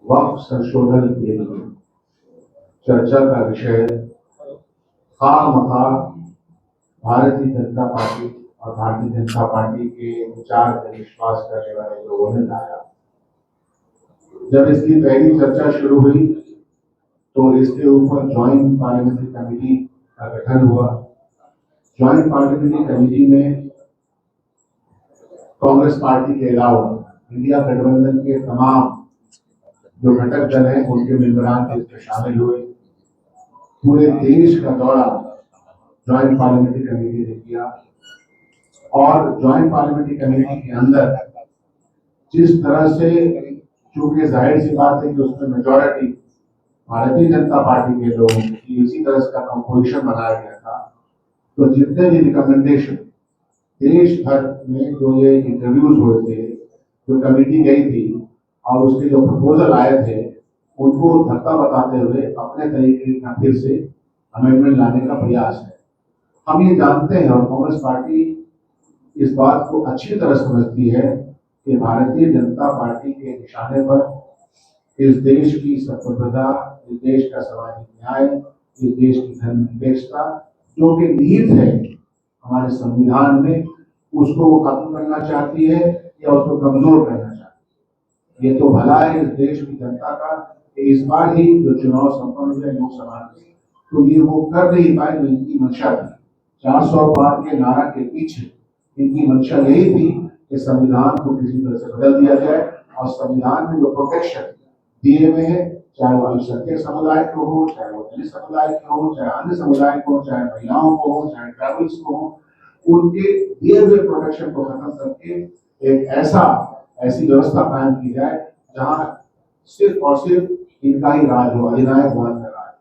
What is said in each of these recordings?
वक्फ संशोधन बिल चर्चा का विषय खामखा भारतीय जनता पार्टी और भारतीय जनता पार्टी के विचार में विश्वास करने वाले लोगों ने लाया। जब इसकी पहली चर्चा शुरू हुई तो इसके ऊपर ज्वाइंट पार्लियामेंट्री कमेटी का गठन हुआ। ज्वाइंट पार्लियामेंट्री कमेटी में कांग्रेस पार्टी के अलावा इंडिया गठबंधन के तमाम जो घटक दल हैं उनके मेंबरान इसमें शामिल हुए। पूरे देश का दौरा ज्वाइंट पार्लियामेंट्री कमेटी ने किया और ज्वाइंट पार्लियामेंट्री कमेटी के अंदर जिस तरह से, चूंकि जाहिर सी बात है कि उसमें मेजॉरिटी भारतीय जनता पार्टी के लोगों की, इसी तरह का कंपोजिशन बनाया गया था, तो जितने भी रिकमेंडेशन देश भर में जो ये इंटरव्यूज हुए थे, जो कमेटी गई थी और उसके जो प्रपोजल आए थे उनको धक्का बताते हुए अपने तरीके का फिर से अमेंडमेंट लाने का प्रयास है। हम ये जानते हैं और कांग्रेस पार्टी इस बात को अच्छी तरह समझती है कि भारतीय जनता पार्टी के निशाने पर इस देश की संप्रभुता, इस देश का सामाजिक न्याय, इस देश की धर्मनिरपेक्षता जो कि निहित है हमारे संविधान में, उसको वो खत्म करना चाहती है या उसको कमजोर करना चाहती है। ये तो भला है इस देश की जनता का कि इस बार ही जो चुनाव संपन्न हुए लोकसभा के, तो ये वो कर नहीं पाए जो इनकी मंशा थी। 400 पार के नारा के पीछे इनकी मंशा यही थी कि संविधान को किसी तरह से बदल दिया जाए और संविधान में जो प्रोटेक्शन दिए हुए हैं, चाहे वो अल्पसंख्यक समुदाय को हो, चाहे वो दलित समुदाय को हो, चाहे अन्य समुदाय को, चाहे महिलाओं को हो, चाहे ट्राइबल्स को हो, उनके दिए हुए प्रोटेक्शन को खत्म करके एक ऐसी व्यवस्था कायम की जाए जहां सिर्फ और सिर्फ इनका ही राज हो, अधिनायकवाद का राज।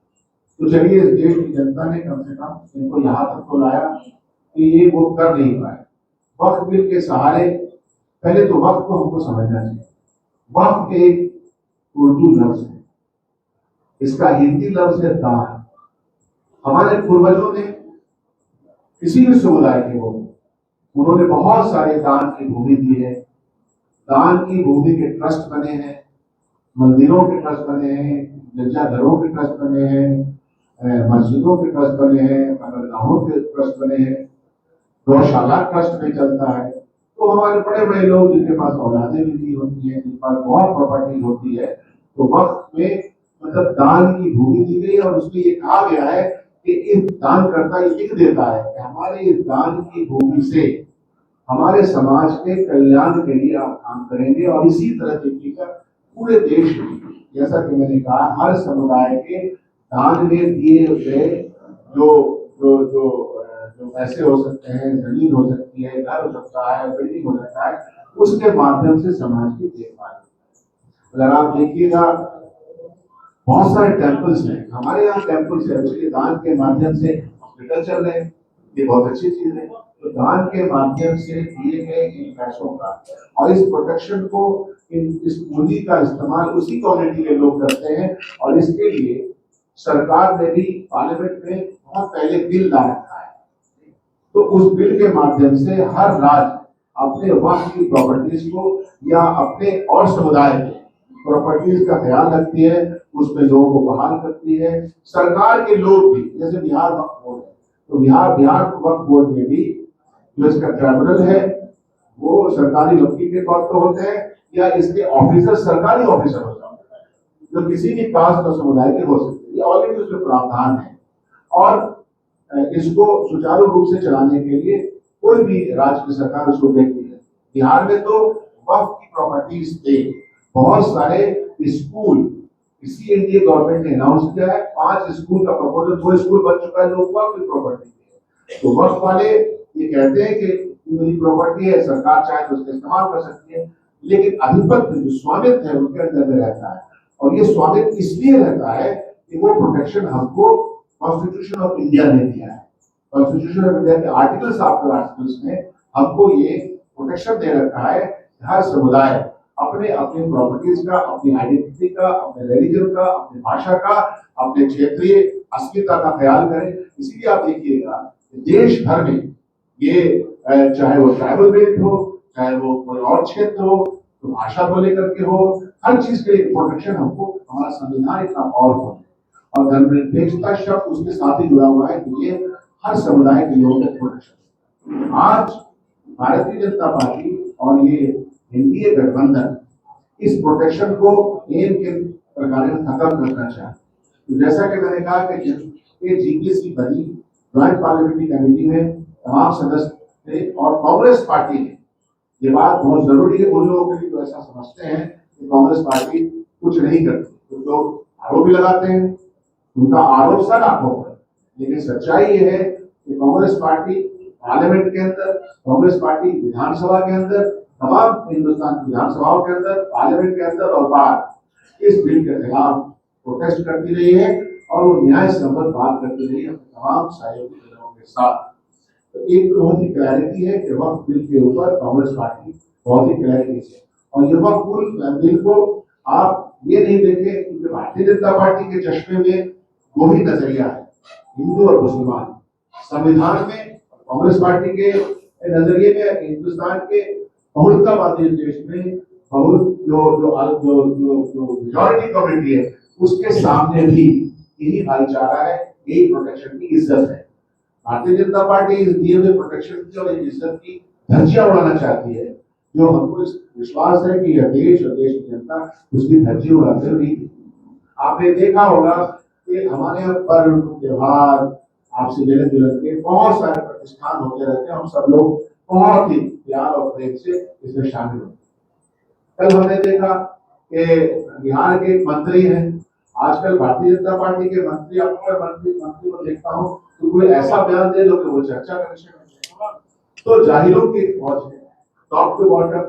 तो चलिए, इस देश की जनता ने कम से कम इनको यहाँ तक तो लाया कि ये वो कर नहीं पाए। वक्फ बिल के सहारे, पहले तो वक्फ को हमको समझना चाहिए। वक्फ एक उर्दू लफ्ज है, इसका हिंदी लफ्ज है दान। हमारे पूर्वजों ने किसी भी समुदाय के हो, उन्होंने बहुत सारे दान की भूमि दी है। दान की भूमि के ट्रस्ट बने हैं, मंदिरों के ट्रस्ट बने हैं, गिरजाघरों के ट्रस्ट बने हैं, मस्जिदों के ट्रस्ट बने हैं, मदरगाहों के ट्रस्ट बने हैं, गौशाला ट्रस्ट में चलता है। तो हमारे बड़े बड़े लोग जिनके पास औलादे भी नहीं होती है, जिनके पास बहुत प्रॉपर्टी होती है, तो वक्त में मतलब दान की भूमि दी गई और उसमें ये कहा गया है कि इस दान करता ये लिख देता है कि हमारे इस दान की भूमि से हमारे समाज के कल्याण के लिए आप काम करेंगे। और इसी तरह देखिएगा पूरे देश में, जैसा कि मैंने कहा, हर समुदाय के दान में दिए गए जो जो जो जो पैसे हो सकते हैं, जमीन हो सकती है, घर हो सकता है, बिल्डिंग हो सकता है, उसके माध्यम से समाज की देखभाल। अगर आप देखिएगा बहुत सारे टेम्पल्स हैं, हमारे यहाँ टेम्पल्स है, उसके दान के माध्यम से हॉस्पिटल चल रहे हैं, ये बहुत अच्छी चीज है। तो दान के माध्यम से दिए गए इन पैसों का और इस प्रोटेक्शन को, इस पूंजी का इस्तेमाल उसी कम्युनिटी के लोग करते हैं। और इसके लिए सरकार ने भी पार्लियामेंट में बहुत पहले बिल ला रखा है। तो उस बिल के माध्यम से हर राज्य अपने वक्फ की प्रॉपर्टीज को या अपने और समुदाय के प्रॉपर्टीज का ख्याल रखती है, उसमें लोगों को बहाल करती है। सरकार के लोग भी, जैसे बिहार वक्फ बोर्ड है, तो बिहार वक्फ बोर्ड में भी जो इसका ट्रिब्यूनल है वो सरकारी वकील के तौर पर होते हैं या इसके ऑफिसर सरकारी ऑफिसर होते हैं, जो किसी भी कास्ट और समुदाय के हो सकते हैं। ये ऑलरेडी उसमें प्रावधान है और इसको सुचारू रूप से चलाने के लिए कोई भी राज्य की सरकार उसको देखती है। बिहार में तो वक्फ की प्रॉपर्टीज थे, बहुत सारे स्कूल इसी एनडीए गवर्नमेंट ने अनाउंस किया है, 5 स्कूल का प्रपोजल, 2 स्कूल बन चुका है जो वक्फ की प्रॉपर्टी है। तो वक्फ वाले ये कहते हैं कि मेरी प्रॉपर्टी है, सरकार चाहे तो उसका इस्तेमाल कर सकती है, लेकिन अधिपत्य जो स्वामित्व है उनके अंदर में रहता है। और ये स्वामित्व इसलिए रहता है कि वो प्रोटेक्शन हमको कॉन्स्टिट्यूशन ऑफ इंडिया ने दिया है। कॉन्स्टिट्यूशन ऑफ इंडिया के आर्टिकल्स आफ्टर आर्टिकल्स में हमको ये प्रोटेक्शन दे रखा है, हर समुदाय अपने अपने प्रॉपर्टीज का, अपनी आइडेंटिटी का, अपने रिलीजन का, अपनी भाषा का, अपने क्षेत्रीय अस्मिता का ख्याल करें। इसीलिए आप देखिएगा देश भर में ये चाहे वो ट्राइबल बेल्ट हो, चाहे वो कोई और क्षेत्र हो, तो भाषा को लेकर के हो, हर चीज के लिए प्रोटेक्शन हमको, हमारा संविधान इतना पावरफुल है और धर्मनिरपेक्षता शब्द उसके साथ ही जुड़ा हुआ है कि ये हर समुदाय के लोगों को प्रोटेक्शन। आज भारतीय जनता पार्टी और ये एनडीए गठबंधन इस प्रोटेक्शन को एक के प्रकार खत्म करना चाहते। तो जैसा कि मैंने कहा कि जीपीसी बनी, ज्वाइंट पार्लियामेंट्री कमेटी में तमाम सदस्य थे और कांग्रेस पार्टी ने, ये बात बहुत जरूरी है उन लोगों के लिए जो ऐसा समझते हैं कि कांग्रेस पार्टी कुछ नहीं करती, कुछ लोग आरोप भी लगाते हैं, उनका आरोप सर आरोप है, लेकिन सच्चाई ये है कि कांग्रेस पार्टी पार्लियामेंट के अंदर, कांग्रेस पार्टी विधानसभा के अंदर, तमाम हिंदुस्तान की विधानसभाओं के अंदर, पार्लियामेंट के अंदर और बाहर इस बिल के खिलाफ प्रोटेस्ट करती रही है और वो न्याय संबद्ध बात करती रही है तमाम सहयोगी दलों के साथ। तो एक बहुत ही क्लैरिटी है कि वक्फ बिल के ऊपर कांग्रेस पार्टी बहुत ही क्लैरिटी से, और ये वक्फ बिल को आप ये नहीं देखें क्योंकि भारतीय जनता पार्टी के चश्मे में दो ही नजरिया है, हिंदू और मुसलमान। संविधान में कांग्रेस पार्टी के नजरिए में हिंदुस्तान के बहुलतावादी देश में बहुत जो मेजॉरिटी कम्युनिटी है उसके सामने भी यही भाईचारा है, यही प्रोटेक्शन की इज्जत है। भारतीय जनता पार्टी इस दिए हुए प्रोटेक्शन की और इज्जत की धज्जियां उड़ाना चाहती है, जो हमको इस विश्वास है कि यह देश और देश की जनता उसकी धज्जी उड़ाते हुए। आपने देखा होगा कि हमारे यहाँ पर्व त्योहार आपसे मिलने जुलने के बहुत सारे प्रतिष्ठान होते रहते हैं, हम सब लोग बहुत ही प्यार और प्रेम से इसमें शामिल होते हैं। कल हमने देखा कि बिहार के एक मंत्री हैं, आजकल भारतीय जनता पार्टी के मंत्री, अक्सर मंत्री को देखता हूँ तो कोई ऐसा बयान दे दो कि वो चर्चा का विषय बन। तो जाहिरों की फौज है, टॉप टू बॉटम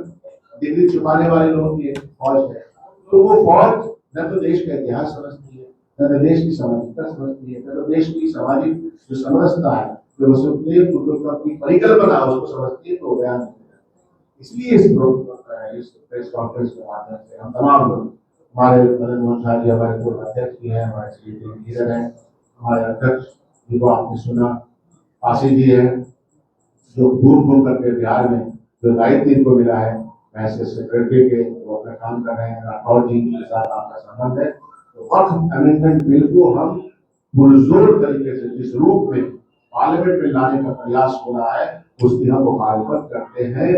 डिग्री छुपाने वाले लोगों की फौज है। तो वो फौज न तो देश का इतिहास समझती है, न तो देश की सामाजिकता समझती है, न तो देश की सामाजिक जो समरसता है, जो वसुदेव कुटुंब की परिकल्पना उसको समझती है, तो बयान इसलिए इस प्रेस कॉन्फ्रेंस के माध्यम से हम तमाम लोग, हमारे मदन मोहन झा जी हमारे पूर्व अध्यक्ष भी हैं, हमारे श्री लीडर हैं, हमारे अध्यक्ष जिनको आपने सुना, आशी जी है जो घूम करके बिहार में जो दायित्व इनको मिला है, वैसे सेक्रेटरी के वो अपना काम कर रहे हैं, राठौर जी के साथ आपका संबंध है। तो वक्फ अमेंडमेंट बिल को हम पुरजोर तरीके से जिस रूप में पार्लियामेंट में लाने का प्रयास हो रहा है उसकी हम मुखालफत करते हैं,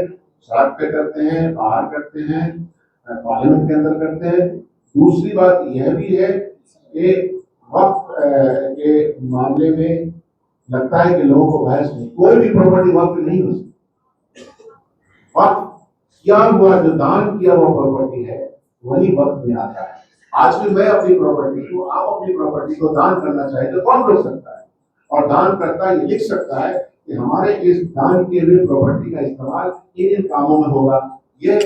सड़क पे करते हैं, बाहर करते हैं, पार्लियामेंट के अंदर करते हैं। दूसरी बात यह भी है कि वक्फ के मामले में लगता है कि लोगों को बहस नहीं, कोई भी प्रॉपर्टी वक्फ नहीं हो सकती। वक्फ किया हुआ जो दान किया हुआ प्रॉपर्टी है वही वक्त में आता है। आज भी मैं अपनी प्रॉपर्टी को, आप अपनी प्रॉपर्टी को दान करना चाहे तो कौन रोक सकता है? और दान करता ये लिख सकता है कि हमारे इस दान किए हुए प्रॉपर्टी का इस्तेमाल इन कामों में होगा। ये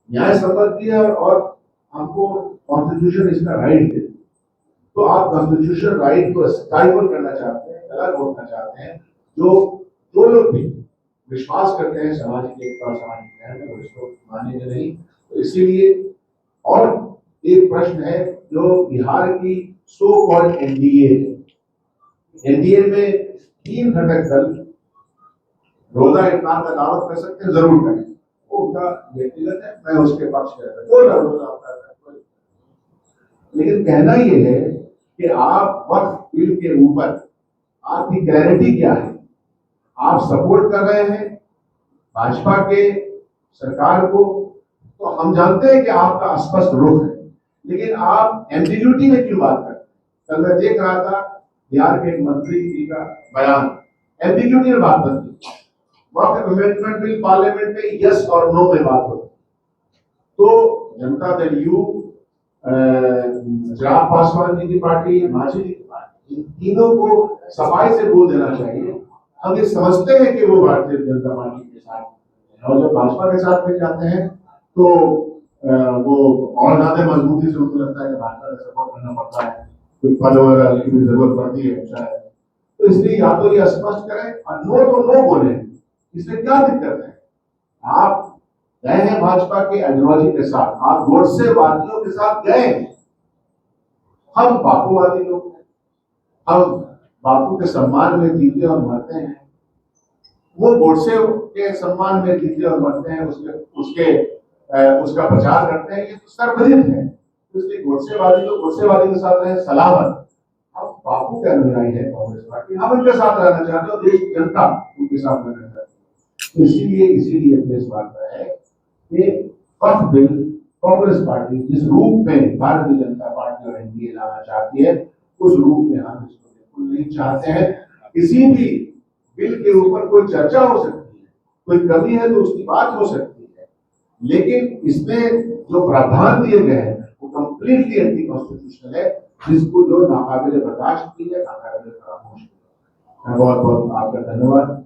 न्याय सम्मत भी है और हमको कॉन्स्टिट्यूशन इसका राइट है। तो आप कॉन्स्टिट्यूशन राइट को स्टाइफल करना चाहते हैं, अलग रोकना चाहते हैं। जो लोग भी विश्वास करते हैं सामाजिक एकता और सामाजिक न्याय में, उसको मानेंगे नहीं। तो इसीलिए और एक प्रश्न है जो बिहार की सो कॉल्ड एनडीए में 3 घटक दल रोजा इफ्तार का दावत कर सकते हैं, जरूर करें, वो उनका व्यक्तिगत है, मैं उसके पक्ष में लेकिन कहना ये है कि आप वक्फ बिल के ऊपर आपकी क्लैरिटी क्या है? आप सपोर्ट कर रहे हैं भाजपा के सरकार को, तो हम जानते हैं कि आपका स्पष्ट रुख है, लेकिन आप एम्बिग्यूटी में क्यों बात करते हैं? कल मैं देख रहा था बिहार के एक मंत्री जी का बयान, एम्बिग्यूटी में बात करते हैं। वक्फ अमेंडमेंट बिल पार्लियामेंट में यस और नो में बात होती, तो जनता दल यू, चिराग पासवान जी की पार्टी, मांझी जी की पार्टी, इन तीनों को सफाई से बोल देना चाहिए। हम ये समझते हैं कि वो भारतीय जनता पार्टी के साथ हैं, और जब भाजपा के साथ मिल जाते हैं तो वो और ज्यादा मजबूती से उनको लगता है कि भाजपा का सपोर्ट करना पड़ता है, कोई पद वगैरह की जरूरत पड़ती है शायद। तो इसलिए या तो ये स्पष्ट करें और नो तो नो बोले, इसमें क्या दिक्कत है? आप गए हैं भाजपा के आइडियोलॉजी के साथ, आप गोडसे वादियों के साथ गए। हम बापूवादी लोग हैं, हम बापू के सम्मान में जीते और मरते हैं, वो गोडसे के सम्मान में जीते और मरते हैं, उसके उसका प्रचार करते हैं, ये तो सर्वविदित है। तो इसलिए गोडसेवादी तो गोडसेवादी के साथ रहे, सलामत। अब बापू के अनुयायी है कांग्रेस पार्टी, हम उनके साथ रहना चाहते हो, देश की जनता उनके साथ रहना चाहती है। तो इसीलिए अपने इस बात का है कि वक्फ बिल कांग्रेस पार्टी जिस रूप में भारतीय जनता पार्टी और एनडीए लाना चाहती है, उस रूप में हम इसको बिल्कुल नहीं चाहते हैं। किसी भी बिल के ऊपर कोई चर्चा हो सकती है, कोई कमी है तो उसकी बात हो सकती है, लेकिन इसमें जो प्रावधान दिए गए हैं वो कंप्लीटली एंटी कॉन्स्टिट्यूशनल है, जिसको जो नाकाबिले बर्दाश्त की है, नाकाबिले फरामोश की है। बहुत बहुत आपका धन्यवाद।